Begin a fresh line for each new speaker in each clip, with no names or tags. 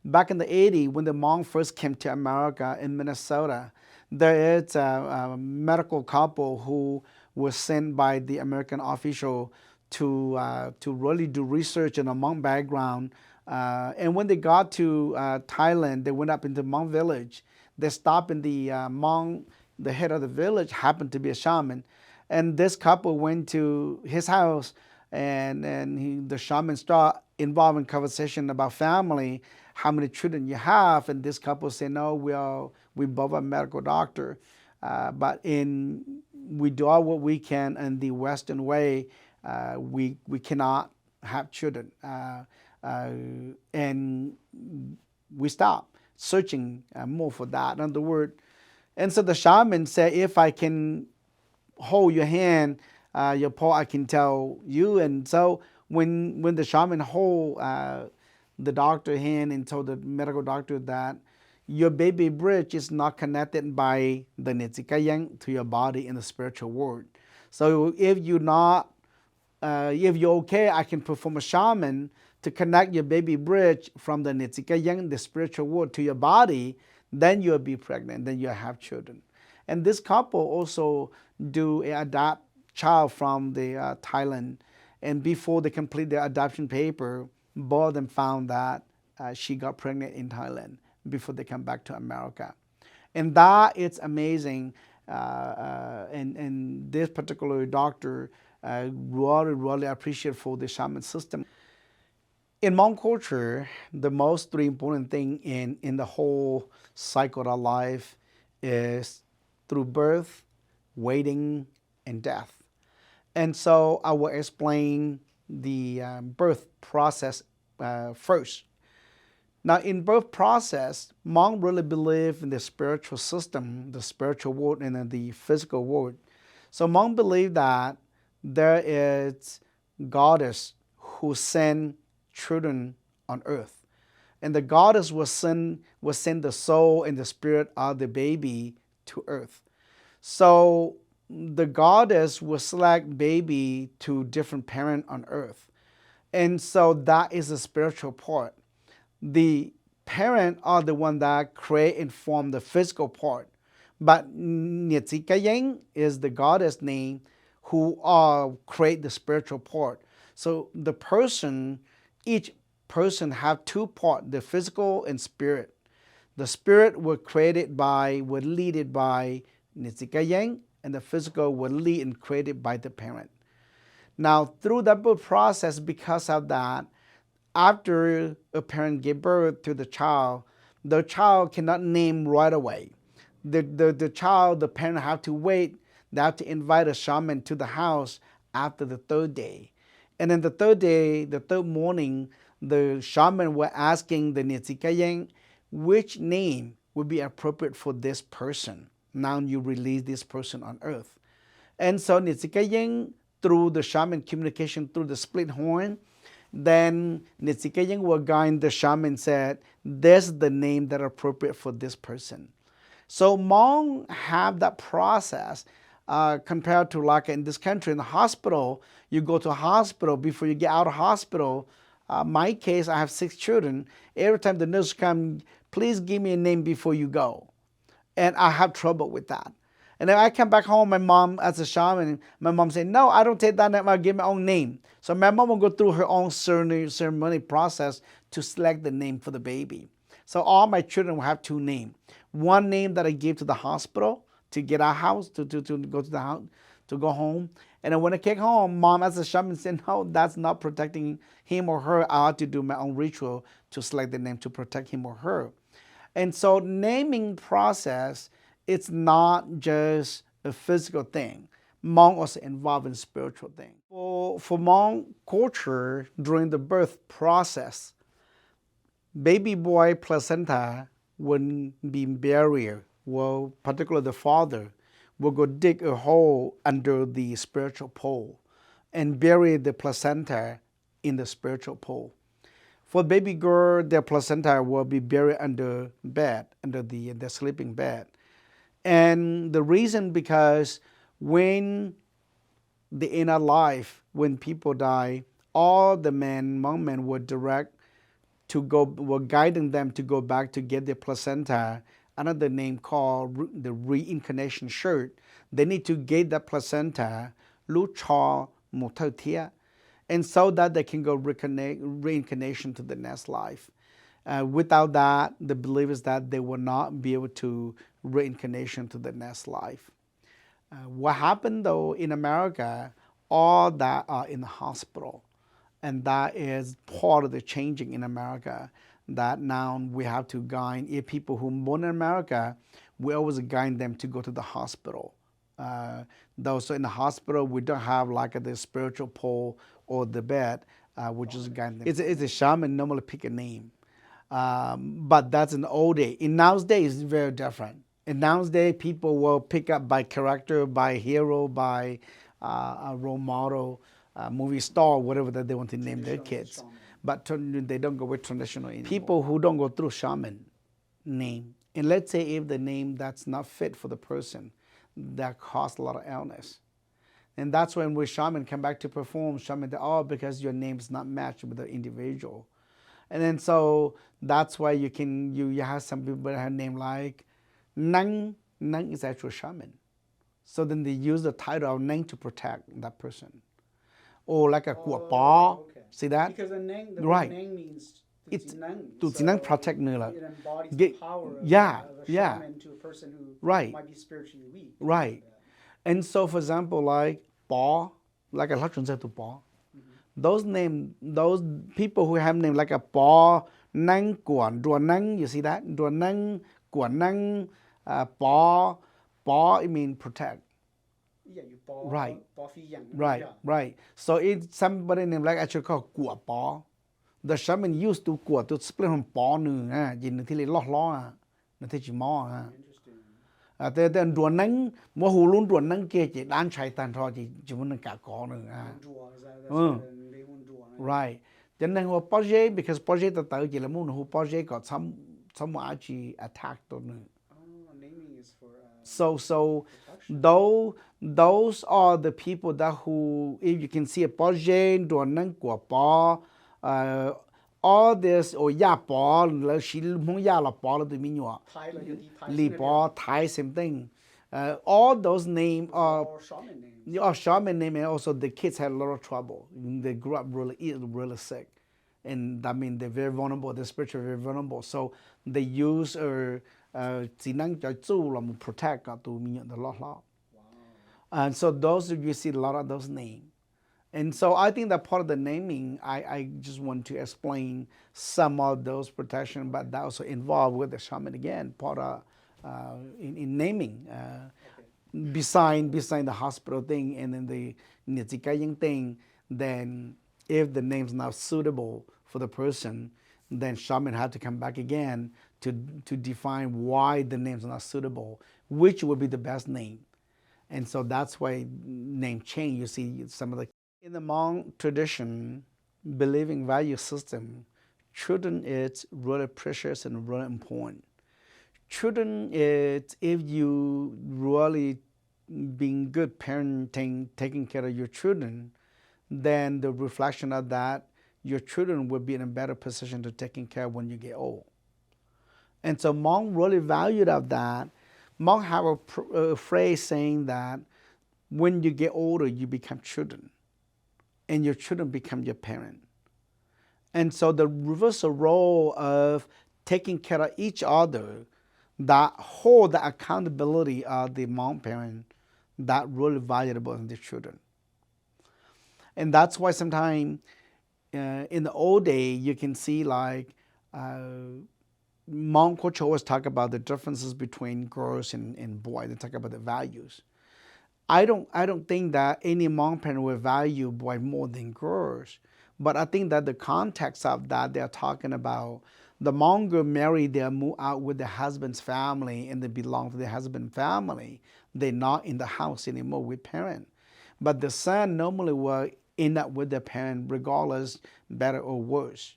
back in the 80s, when the Hmong first came to America in Minnesota, there is a medical couple who was sent by the American official to really do research in a Hmong background. And when they got to Thailand, they went up into Hmong village. They stopped in the Hmong, the head of the village happened to be a shaman. And this couple went to his house, and the shaman started involving conversation about family, how many children you have. And this couple said, no, we both are medical doctor, but we do all what we can in the Western way. We cannot have children, and we stop searching more for that. In other words, and so the shaman said, if I can hold your hand, your paw, I can tell you. And so when the shaman hold the doctor hand and told the medical doctor that your baby bridge is not connected by the Nitzikayang to your body in the spiritual world. So if you're okay, I can perform a shaman to connect your baby bridge from the Nitzikayang, the spiritual world, to your body, then you'll be pregnant, then you'll have children. And this couple also do adopt child from the Thailand. And before they complete their adoption paper, both of them found that she got pregnant in Thailand before they come back to America. And that is amazing. And this particular doctor really appreciate for the shaman system. In Hmong culture, the most three important thing in the whole cycle of life is through birth, waiting, and death. And so I will explain the birth process first. Now, in birth process, Hmong really believe in the spiritual system, the spiritual world, and then the physical world. So Hmong believe that there is goddess who send children on earth, and the goddess will send the soul and the spirit of the baby to earth. So the goddess will select baby to different parent on earth, and so that is the spiritual part. The parent are the one that create and form the physical part, but Nitzikayang is the goddess name who create the spiritual part. So the person, each person have two parts, the physical and spirit. The spirit was leaded by Nitzikayang, and the physical was lead and created by the parent. Now, through that birth process, because of that, after a parent gives birth to the child cannot name right away. The parent have to wait. They have to invite a shaman to the house after the third day. And then the third day, the third morning, the shaman were asking the Nitzikayang which name would be appropriate for this person. Now you release this person on earth. And so Nitzikayang, through the shaman communication through the split horn, then Nitzikayang will guide the shaman said, this is the name that is appropriate for this person. So Hmong have that process compared to like in this country, in the hospital, you go to a hospital before you get out of hospital. My case, I have 6 children. Every time the nurse comes, please give me a name before you go. And I have trouble with that. And then I come back home, my mom, as a shaman, my mom said, no, I don't take that name, I'll give my own name. So my mom will go through her own ceremony process to select the name for the baby. So all my children will have 2 names. One name that I give to the hospital to get our house, to go to the house, to go home. And then when I came home, mom as a shaman said, no, that's not protecting him or her. I have to do my own ritual to select the name to protect him or her. And so naming process, it's not just a physical thing. Hmong also involved in spiritual things. For Hmong culture, during the birth process, baby boy placenta will be buried. Well, particularly the father will go dig a hole under the spiritual pole and bury the placenta in the spiritual pole. For baby girl, their placenta will be buried under bed, under the sleeping bed. And the reason because when the inner life, when people die, all the men, Hmong men, were direct we're guiding them to go back to get their placenta. Another name called the reincarnation shirt. They need to get that placenta, and so that they can go reincarnation to the next life. Without that, the belief is that they will not be able to reincarnation to the next life. What happened though in America, all that are in the hospital. And that is part of the changing in America, that now we have to guide, if people who are born in America, we always guide them to go to the hospital. Though, so in the hospital, we don't have like the spiritual pole or the bed, we just guide them. It's a shaman normally pick a name. But that's in the old day. In nowadays, it's very different. In nowadays, people will pick up by character, by hero, by a role model, movie star, whatever that they want to name their kids. But they don't go with traditional anymore. People who don't go through shaman name, and let's say if the name that's not fit for the person, that cause a lot of illness. And that's when we shaman come back to perform, shaman, because your name is not matched with the individual. And then so that's why you have some people that have a name like Nang. Nang is actually shaman. So then they use the title of Nang to protect that person. Or like a Kuapa.
Okay.
See that?
Because the Nang means
it's
Nang.
protect me.
It embodies the power of a shaman to a person who might be spiritually weak.
Right. And so for example, like Ba, like a Lachun said to Ba. Those people who have names like a Ba, Nang, Guan, Dua Nang, you see that? Dua Nang, Guan Nang, Ba, it means protect.
Yeah, you Ba.
Right.
Ba Fi Yang.
Right, right. So it's somebody named like actually called Gua Ba. The shaman used to Gua to split from Ba nu, nhìn thì lót nó thấy chỉ mò. Thế nên đùa nắng, mỗi hồ luôn đùa nắng kia chỉ đan chạy tàn thôi chỉ muốn cả có nữa. Right. Cho nên họ project because project ta tới chỉ là muốn họ project có some actually attack đó nữa.
Naming is for
so those are the people that who, if you can see a project đùa nắng của Ba, all this or ya Ba là chỉ muốn ya là Ba là từ mình nhọ. Li Ba, Thai, same thing. All those names are shaman name, and also the kids had a lot of trouble. They grew up really sick, and that means they're very vulnerable. They're spiritually very vulnerable. So they use chỉ năng cho chú là một protect cả tụi mình nhận được lot. And so those you see a lot of those names. And so I think that part of the naming, I just want to explain some of those protection, but that also involved with the shaman again, part of in naming. Beside the hospital thing and then the Nizikaying thing, then if the name's not suitable for the person, then shaman had to come back again to define why the name's not suitable, which would be the best name. And so that's why name change. You see some of the in the Hmong tradition, believing value system, children is really precious and really important. Children is, if you really being good parenting, taking care of your children, then the reflection of that, your children will be in a better position to taking care when you get old. And so Hmong really valued of that. Hmong have a phrase saying that when you get older, you become children. And your children become your parent. And so the reversal role of taking care of each other, that hold the accountability of the Hmong parent, that really valuable in the children. And that's why sometimes in the old day, you can see like Hmong culture always talk about the differences between girls and boys. They talk about the values. I don't think that any Hmong parent will value boys more than girls, but I think that the context of that they're talking about the Hmong girl marry, they move out with their husband's family and they belong to their husband's family. They're not in the house anymore with parent. But the son normally will end up with their parent regardless, better or worse.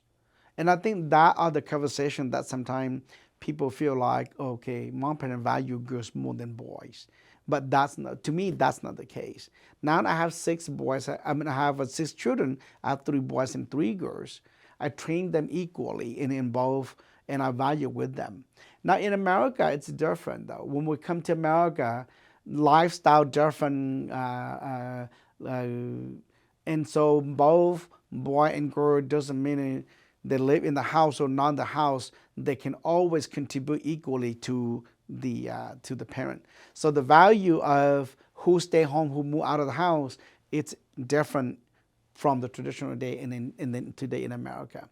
And I think that are the conversation that sometimes people feel like, okay, Hmong parent value girls more than boys. But that's not, to me, that's not the case. Now I have 6 boys. I have 6 children. I have 3 boys and 3 girls. I train them equally in both, and I value with them. Now in America, it's different though. When we come to America, lifestyle different, and so both boy and girl doesn't mean they live in the house or not the house. They can always contribute equally to the parent. So the value of who stay home, who move out of the house, it's different from the traditional day and then today in America.